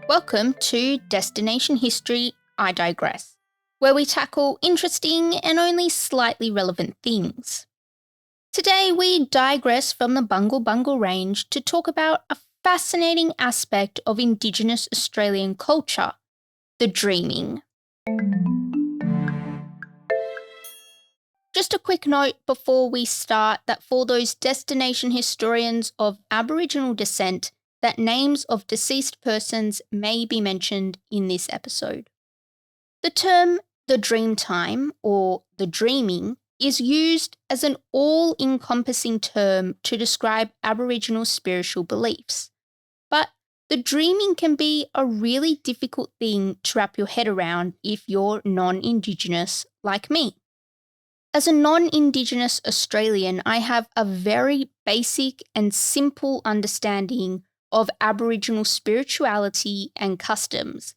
Welcome to Destination History, I Digress, where we tackle interesting and only slightly relevant things. Today we digress from the Bungle Bungle range to talk about a fascinating aspect of Indigenous Australian culture, the dreaming. Just a quick note before we start that for those destination historians of Aboriginal descent, that names of deceased persons may be mentioned in this episode. The term the Dreamtime or the dreaming is used as an all-encompassing term to describe Aboriginal spiritual beliefs. But the dreaming can be a really difficult thing to wrap your head around if you're non-Indigenous like me. As a non-Indigenous Australian, I have a very basic and simple understanding of Aboriginal spirituality and customs,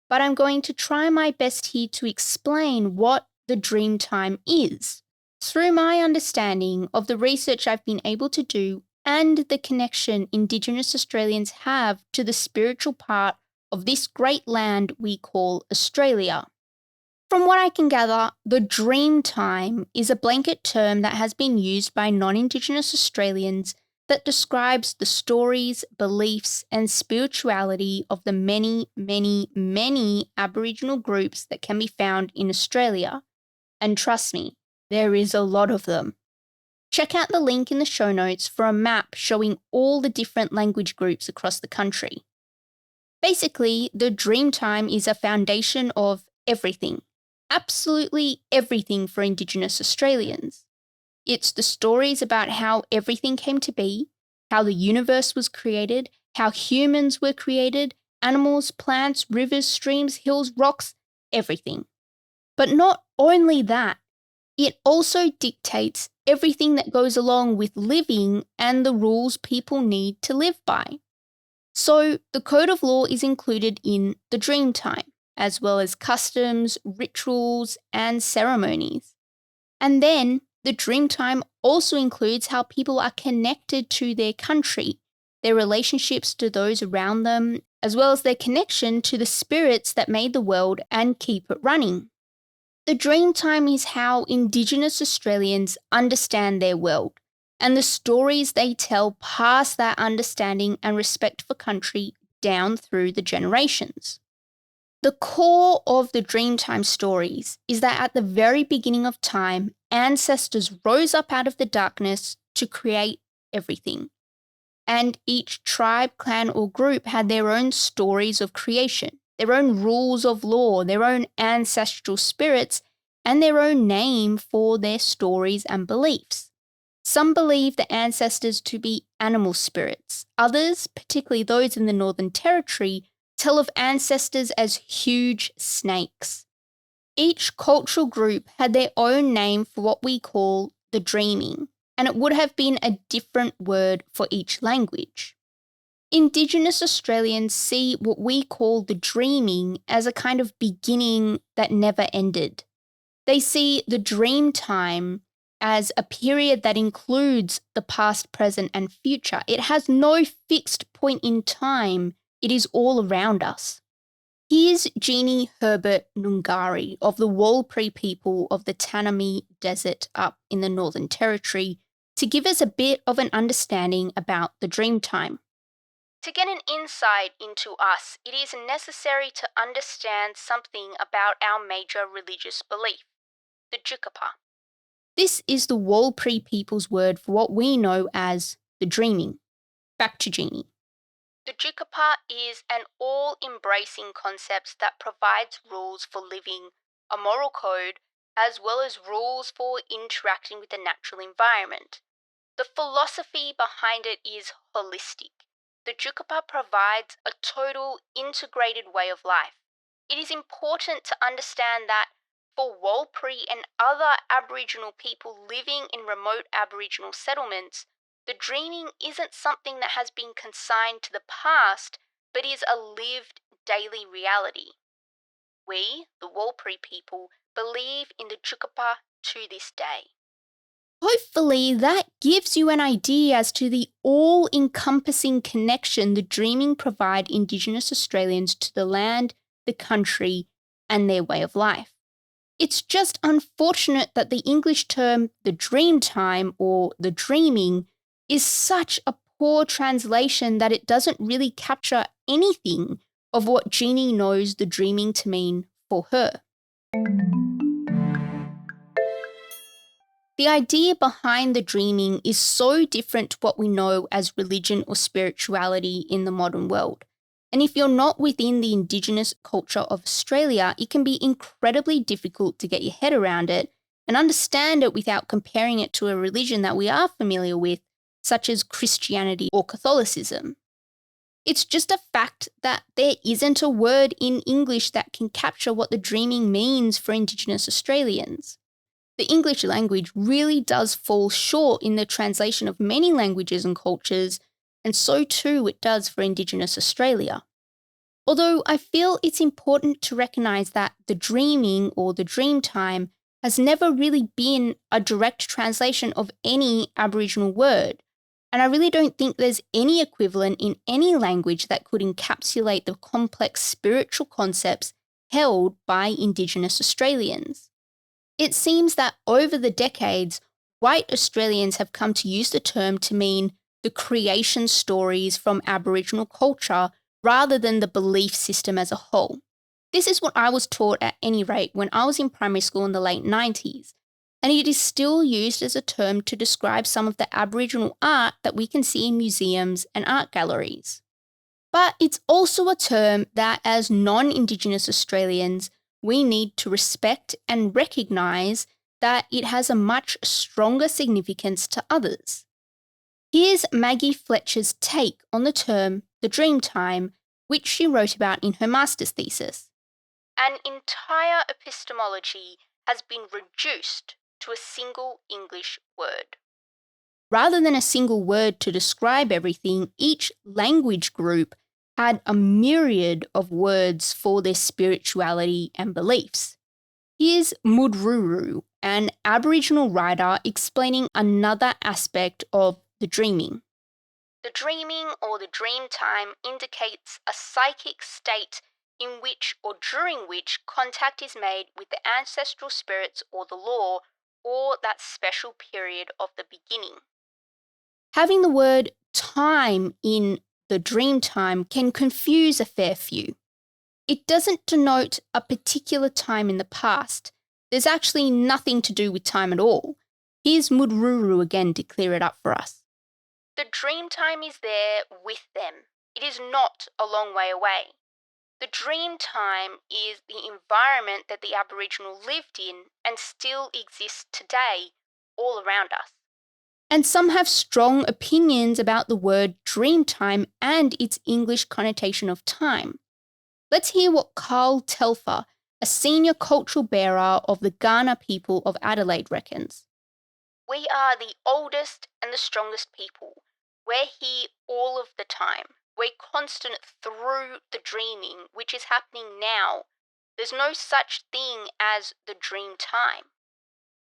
but I'm going to try my best here to explain what the Dreamtime is, through my understanding of the research I've been able to do and the connection Indigenous Australians have to the spiritual part of this great land we call Australia. From what I can gather, the Dreamtime is a blanket term that has been used by non-Indigenous Australians that describes the stories, beliefs, and spirituality of the many, many, many Aboriginal groups that can be found in Australia. And trust me, there is a lot of them. Check out the link in the show notes for a map showing all the different language groups across the country. Basically, the Dreamtime is a foundation of everything. Absolutely everything for Indigenous Australians. It's the stories about how everything came to be, how the universe was created, how humans were created, animals, plants, rivers, streams, hills, rocks, everything. But not only that, it also dictates everything that goes along with living and the rules people need to live by. So the code of law is included in the Dreamtime, as well as customs, rituals, and ceremonies. And then the Dreamtime also includes how people are connected to their country, their relationships to those around them, as well as their connection to the spirits that made the world and keep it running. The Dreamtime is how Indigenous Australians understand their world, and the stories they tell pass that understanding and respect for country down through the generations. The core of the Dreamtime stories is that at the very beginning of time, ancestors rose up out of the darkness to create everything. And each tribe, clan, or group had their own stories of creation, their own rules of law, their own ancestral spirits, and their own name for their stories and beliefs. Some believe the ancestors to be animal spirits. Others, particularly those in the Northern Territory, tell of ancestors as huge snakes. Each cultural group had their own name for what we call the dreaming, and it would have been a different word for each language. Indigenous Australians see what we call the dreaming as a kind of beginning that never ended. They see the Dreamtime as a period that includes the past, present, and future. It has no fixed point in time. It is all around us. Here's Jeannie Herbert Nungari of the Warlpiri people of the Tanami Desert up in the Northern Territory to give us a bit of an understanding about the Dreamtime. To get an insight into us, it is necessary to understand something about our major religious belief, the Jukapa. This is the Warlpiri people's word for what we know as the dreaming. Back to Jeannie. The Jukapa is an all-embracing concept that provides rules for living, a moral code, as well as rules for interacting with the natural environment. The philosophy behind it is holistic. The Jukapa provides a total, integrated way of life. It is important to understand that for Warlpiri and other Aboriginal people living in remote Aboriginal settlements, the dreaming isn't something that has been consigned to the past, but is a lived daily reality. We, the Warlpiri people, believe in the Jukapa to this day. Hopefully, that gives you an idea as to the all-encompassing connection the dreaming provide Indigenous Australians to the land, the country, and their way of life. It's just unfortunate that the English term the Dreamtime or the dreaming is such a poor translation that it doesn't really capture anything of what Jeannie knows the dreaming to mean for her. The idea behind the dreaming is so different to what we know as religion or spirituality in the modern world. And if you're not within the Indigenous culture of Australia, it can be incredibly difficult to get your head around it and understand it without comparing it to a religion that we are familiar with, such as Christianity or Catholicism. It's just a fact that there isn't a word in English that can capture what the dreaming means for Indigenous Australians. The English language really does fall short in the translation of many languages and cultures, and so too it does for Indigenous Australia. Although I feel it's important to recognise that the dreaming or the dreamtime has never really been a direct translation of any Aboriginal word, and I really don't think there's any equivalent in any language that could encapsulate the complex spiritual concepts held by Indigenous Australians. It seems that over the decades, white Australians have come to use the term to mean the creation stories from Aboriginal culture rather than the belief system as a whole. This is what I was taught at any rate when I was in primary school in the late 90s, and it is still used as a term to describe some of the Aboriginal art that we can see in museums and art galleries. But it's also a term that, as non-Indigenous Australians, we need to respect and recognise that it has a much stronger significance to others. Here's Maggie Fletcher's take on the term the Dreamtime, which she wrote about in her master's thesis. An entire epistemology has been reduced to a single English word. Rather than a single word to describe everything, each language group had a myriad of words for their spirituality and beliefs. Here's Mudruru, an Aboriginal writer, explaining another aspect of the dreaming. The dreaming or the dream time indicates a psychic state in which or during which contact is made with the ancestral spirits or the law, or that special period of the beginning. Having the word time in the dream time can confuse a fair few. It doesn't denote a particular time in the past. There's actually nothing to do with time at all. Here's Mudruru again to clear it up for us. The dream time is there with them. It is not a long way away. The dream time is the environment that the Aboriginal lived in and still exists today all around us. And some have strong opinions about the word dreamtime and its English connotation of time. Let's hear what Carl Telfer, a senior cultural bearer of the Kaurna people of Adelaide, reckons. We are the oldest and the strongest people. We're here all of the time. We're constant through the dreaming, which is happening now. There's no such thing as the dream time.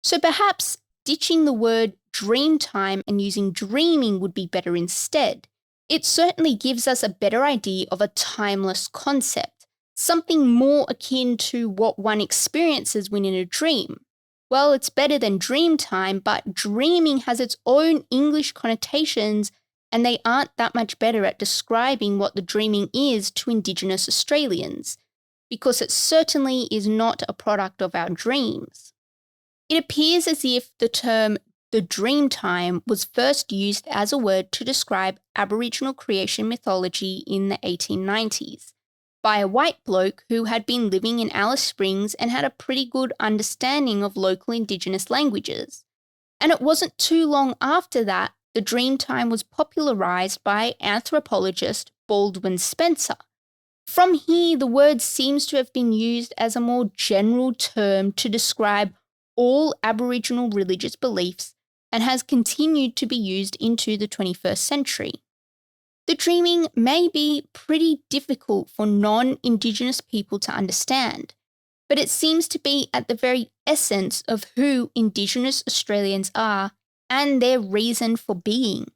So perhaps ditching the word dreamtime and using dreaming would be better instead. It certainly gives us a better idea of a timeless concept, something more akin to what one experiences when in a dream. Well, it's better than dreamtime, but dreaming has its own English connotations, and they aren't that much better at describing what the dreaming is to Indigenous Australians, because it certainly is not a product of our dreams. It appears as if the term the Dreamtime was first used as a word to describe Aboriginal creation mythology in the 1890s by a white bloke who had been living in Alice Springs and had a pretty good understanding of local Indigenous languages. And it wasn't too long after that the Dreamtime was popularised by anthropologist Baldwin Spencer. From here, the word seems to have been used as a more general term to describe all Aboriginal religious beliefs and has continued to be used into the 21st century. The dreaming may be pretty difficult for non-Indigenous people to understand, but it seems to be at the very essence of who Indigenous Australians are and their reason for being.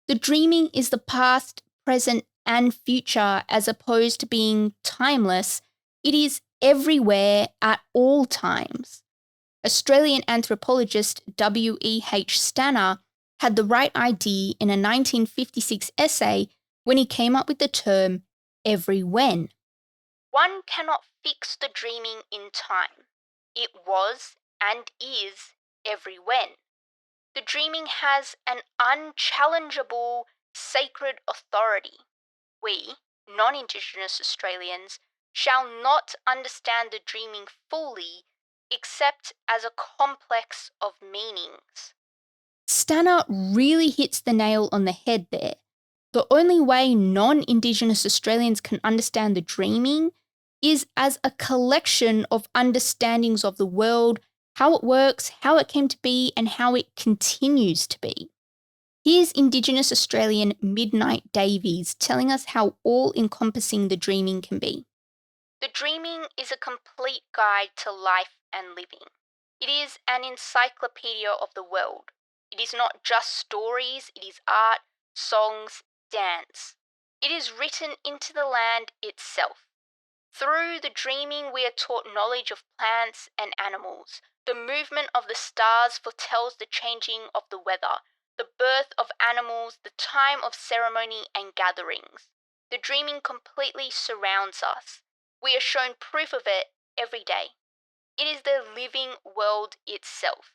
The dreaming is the past, present, and future as opposed to being timeless. It is everywhere at all times. Australian anthropologist W.E.H. Stanner had the right idea in a 1956 essay when he came up with the term every when. One cannot fix the dreaming in time. It was and is every when. The dreaming has an unchallengeable sacred authority. We, non-Indigenous Australians, shall not understand the dreaming fully except as a complex of meanings. Stanner really hits the nail on the head there. The only way non-Indigenous Australians can understand the dreaming is as a collection of understandings of the world, how it works, how it came to be, and how it continues to be. Here's Indigenous Australian Midnight Davies telling us how all-encompassing the dreaming can be. The dreaming is a complete guide to life and living. It is an encyclopedia of the world. It is not just stories, it is art, songs, dance. It is written into the land itself. Through the dreaming we are taught knowledge of plants and animals. The movement of the stars foretells the changing of the weather, the birth of animals, the time of ceremony and gatherings. The dreaming completely surrounds us. We are shown proof of it every day. It is the living world itself.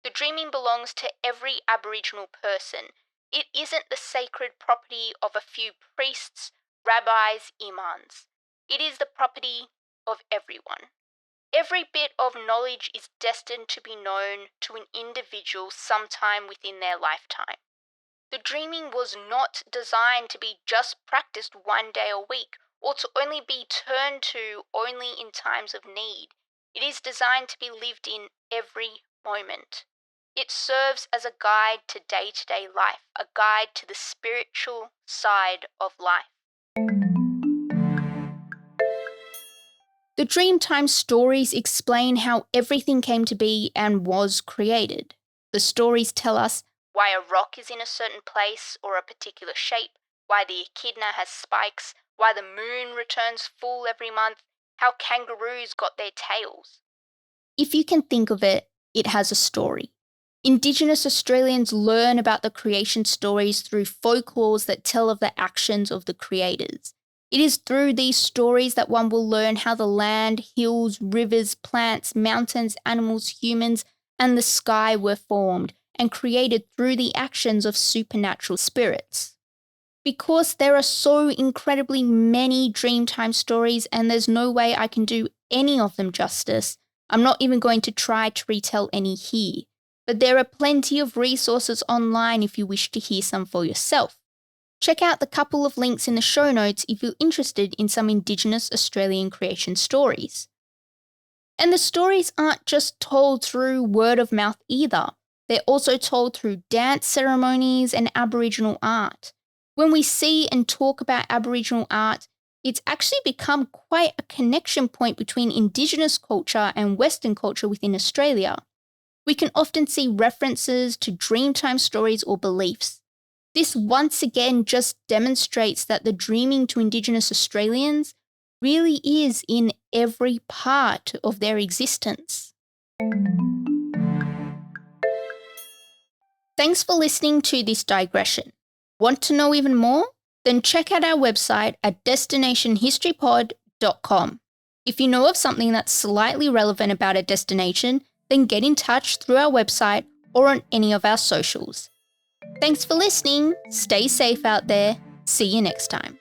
The dreaming belongs to every Aboriginal person. It isn't the sacred property of a few priests, rabbis, imams. It is the property of everyone. Every bit of knowledge is destined to be known to an individual sometime within their lifetime. The dreaming was not designed to be just practiced one day a week or to only be turned to only in times of need. It is designed to be lived in every moment. It serves as a guide to day-to-day life, a guide to the spiritual side of life. The Dreamtime stories explain how everything came to be and was created. The stories tell us why a rock is in a certain place or a particular shape, why the echidna has spikes, why the moon returns full every month, how kangaroos got their tails. If you can think of it, it has a story. Indigenous Australians learn about the creation stories through folklores that tell of the actions of the creators. It is through these stories that one will learn how the land, hills, rivers, plants, mountains, animals, humans, and the sky were formed and created through the actions of supernatural spirits. Because there are so incredibly many Dreamtime stories and there's no way I can do any of them justice, I'm not even going to try to retell any here. But there are plenty of resources online if you wish to hear some for yourself. Check out the couple of links in the show notes if you're interested in some Indigenous Australian creation stories. And the stories aren't just told through word of mouth either. They're also told through dance ceremonies and Aboriginal art. When we see and talk about Aboriginal art, it's actually become quite a connection point between Indigenous culture and Western culture within Australia. We can often see references to Dreamtime stories or beliefs. This once again just demonstrates that the dreaming to Indigenous Australians really is in every part of their existence. Thanks for listening to this digression. Want to know even more? Then check out our website at destinationhistorypod.com. If you know of something that's slightly relevant about a destination, then get in touch through our website or on any of our socials. Thanks for listening. Stay safe out there. See you next time.